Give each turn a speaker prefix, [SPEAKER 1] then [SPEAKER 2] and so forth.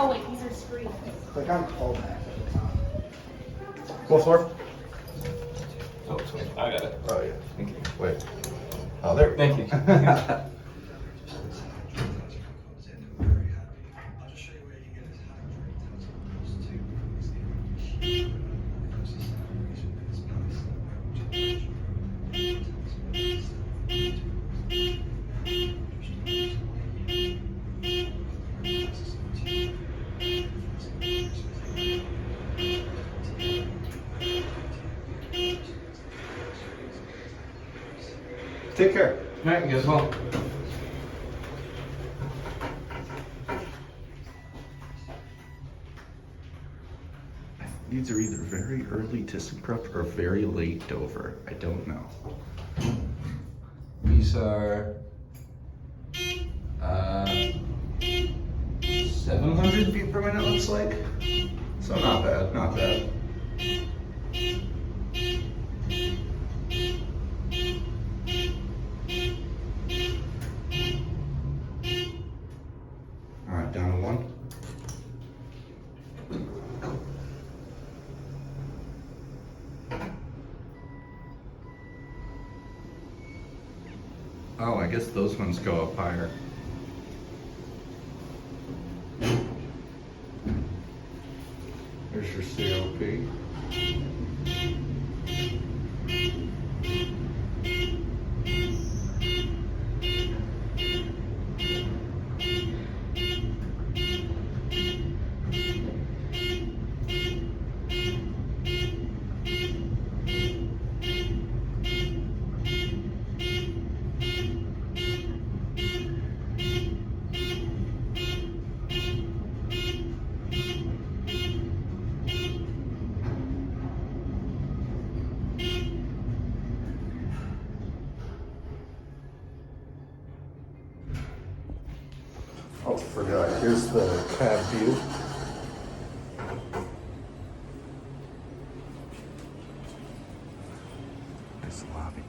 [SPEAKER 1] Oh wait, these are screens.
[SPEAKER 2] Click on callback at the top.
[SPEAKER 3] What floor?
[SPEAKER 4] Oh, sorry. I got it.
[SPEAKER 3] Oh, yeah.
[SPEAKER 4] Thank you.
[SPEAKER 3] Wait. Oh, there we
[SPEAKER 4] Thank
[SPEAKER 3] go.
[SPEAKER 4] you.
[SPEAKER 3] Take care.
[SPEAKER 4] All right, you guys well.
[SPEAKER 3] These are either very early ThyssenKrupp or very late Dover. I don't know.
[SPEAKER 4] These are 700
[SPEAKER 3] feet per minute looks like. So not bad, not bad. All right, down to 1. Oh, I guess those ones go up higher. There's your COP. Oh, forgot. Here's the cab view. Nice lobby.